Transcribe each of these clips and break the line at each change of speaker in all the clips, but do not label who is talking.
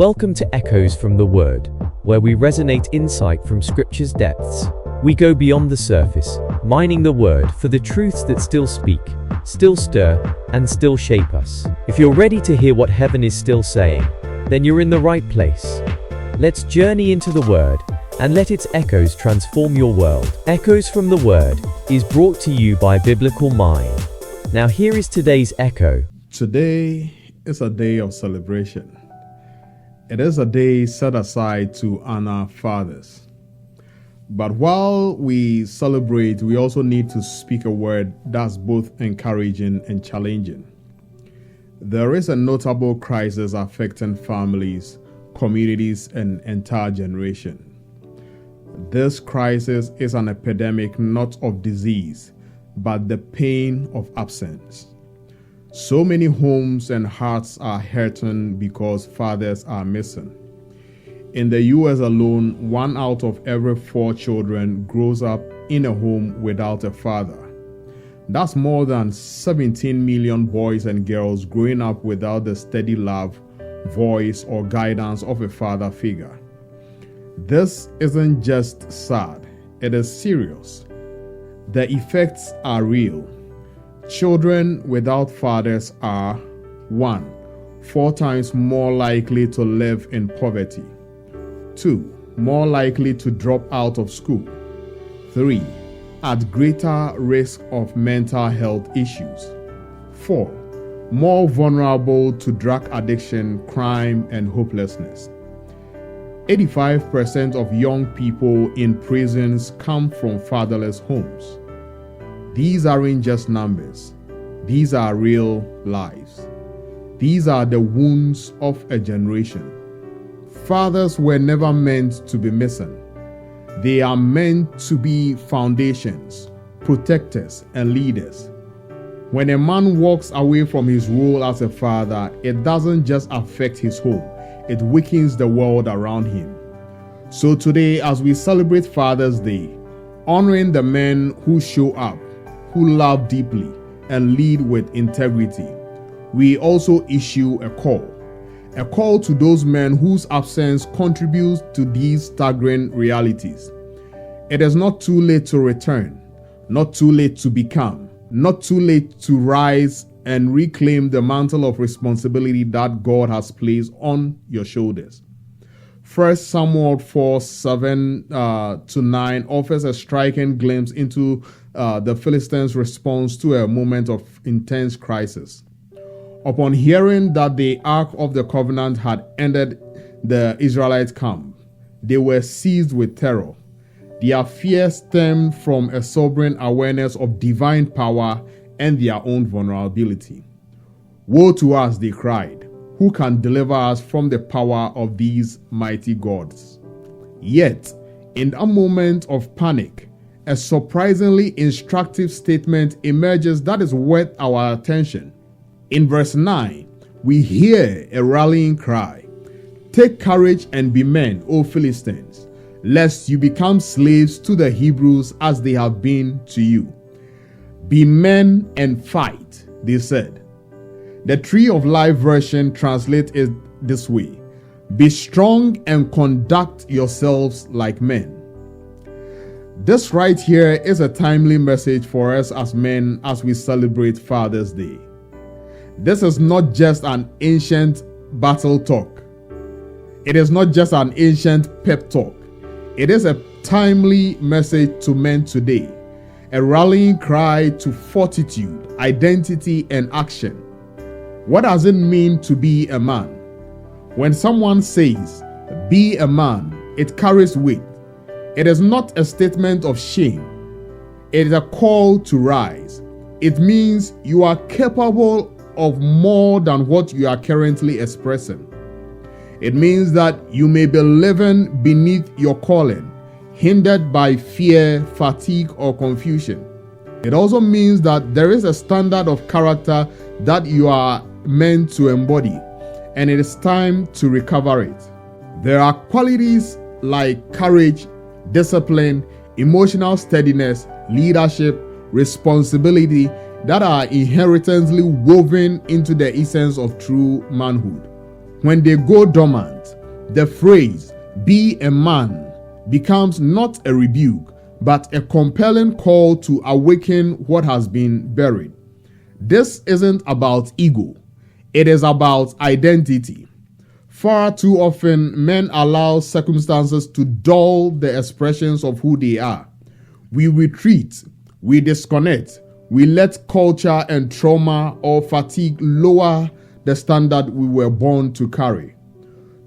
Welcome to Echoes from the Word, where we resonate insight from Scripture's depths. We go beyond the surface, mining the Word for the truths that still speak, still stir, and still shape us. If you're ready to hear what heaven is still saying, then you're in the right place. Let's journey into the Word and let its echoes transform your world. Echoes from the Word is brought to you by Biblical Mind. Now here is today's echo.
Today is a day of celebration. It is a day set aside to honor fathers. But while we celebrate, we also need to speak a word that's both encouraging and challenging. There is a notable crisis affecting families, communities, and entire generation. This crisis is an epidemic not of disease, but the pain of absence. So many homes and hearts are hurting because fathers are missing. In the US alone, 1 out of every 4 children grows up in a home without a father. That's more than 17 million boys and girls growing up without the steady love, voice, or guidance of a father figure. This isn't just sad, it is serious. The effects are real. Children without fathers are 1. 4 times more likely to live in poverty. 2. More likely to drop out of school. 3. At greater risk of mental health issues. 4. More vulnerable to drug addiction, crime, and hopelessness. 85% of young people in prisons come from fatherless homes. These aren't just numbers. These are real lives. These are the wounds of a generation. Fathers were never meant to be missing. They are meant to be foundations, protectors, and leaders. When a man walks away from his role as a father, it doesn't just affect his home, it weakens the world around him. So today, as we celebrate Father's Day, honoring the men who show up, who love deeply, and lead with integrity, we also issue a call to those men whose absence contributes to these staggering realities. It is not too late to return, not too late to become, not too late to rise and reclaim the mantle of responsibility that God has placed on your shoulders. 1 Samuel 4:7-9 offers a striking glimpse into the Philistines' response to a moment of intense crisis. Upon hearing that the Ark of the Covenant had entered the Israelite camp, they were seized with terror. Their fear stemmed from a sobering awareness of divine power and their own vulnerability. "Woe to us," they cried. "Who can deliver us from the power of these mighty gods?" Yet, in a moment of panic, a surprisingly instructive statement emerges that is worth our attention. In verse 9, we hear a rallying cry. "Take courage and be men, O Philistines, lest you become slaves to the Hebrews as they have been to you. Be men and fight," they said. The Tree of Life version translates it this way: "Be strong and conduct yourselves like men." This right here is a timely message for us as men as we celebrate Father's Day. This is not just an ancient battle talk. It is not just an ancient pep talk. It is a timely message to men today, a rallying cry to fortitude, identity, and action. What does it mean to be a man? When someone says, "Be a man," it carries weight. It is not a statement of shame. It is a call to rise. It means you are capable of more than what you are currently expressing. It means that you may be living beneath your calling, hindered by fear, fatigue, or confusion. It also means that there is a standard of character that you are meant to embody, and it is time to recover it. There are qualities like courage, discipline, emotional steadiness, leadership, responsibility that are inherently woven into the essence of true manhood. When they go dormant, the phrase, "be a man," becomes not a rebuke, but a compelling call to awaken what has been buried. This isn't about ego, it is about identity. Far too often, men allow circumstances to dull the expressions of who they are. We retreat, we disconnect, we let culture and trauma or fatigue lower the standard we were born to carry.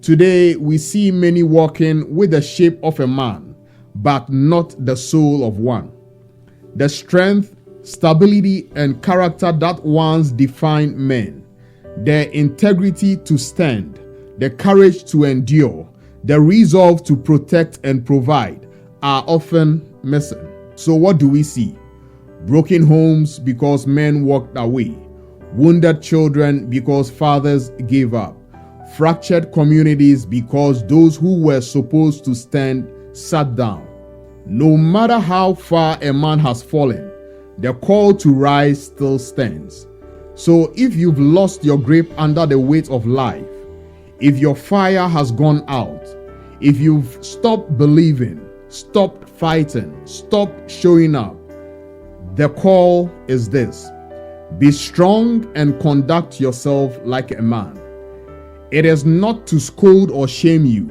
Today, we see many walking with the shape of a man, but not the soul of one. The strength, stability, and character that once defined men, their integrity to stand, the courage to endure, the resolve to protect and provide, are often missing. So what do we see? Broken homes because men walked away, wounded children because fathers gave up, fractured communities because those who were supposed to stand sat down. No matter how far a man has fallen, the call to rise still stands. So if you've lost your grip under the weight of life, if your fire has gone out, if you've stopped believing, stopped fighting, stopped showing up, the call is this: be strong and conduct yourself like a man. It is not to scold or shame you.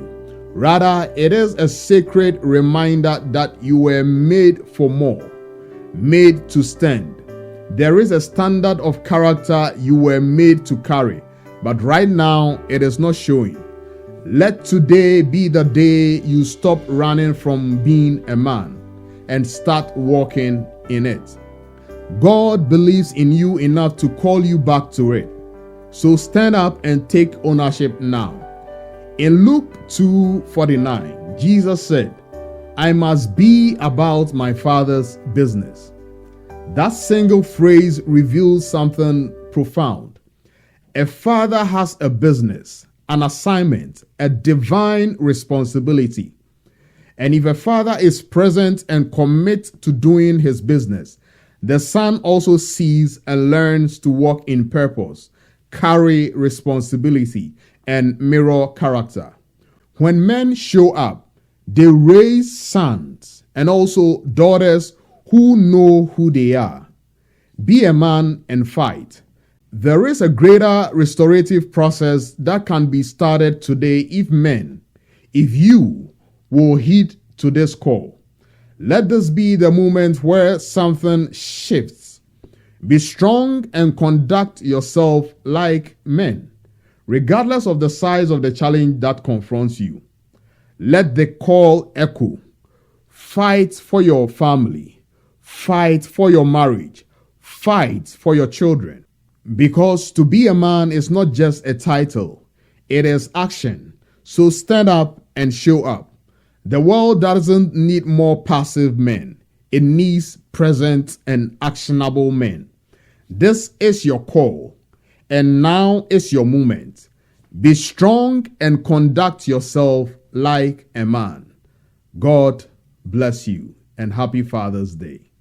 Rather, it is a sacred reminder that you were made for more, made to stand. There is a standard of character you were made to carry, but right now it is not showing. Let today be the day you stop running from being a man and start walking in it. God believes in you enough to call you back to it. So stand up and take ownership now. In Luke 2:49, Jesus said, "I must be about my Father's business." That single phrase reveals something profound. A father has a business, an assignment, a divine responsibility. And if a father is present and commits to doing his business, the son also sees and learns to walk in purpose, carry responsibility, and mirror character. When men show up, they raise sons and also daughters who know who they are. Be a man and fight. There is a greater restorative process that can be started today if you will heed to this call. Let this be the moment where something shifts. Be strong and conduct yourself like men, regardless of the size of the challenge that confronts you. Let the call echo. Fight for your family. Fight for your marriage. Fight for your children. Because to be a man is not just a title, it is action. So stand up and show up. The world doesn't need more passive men. It needs present and actionable men. This is your call, and now is your moment. Be strong and conduct yourself like a man. God bless you, and happy Father's Day.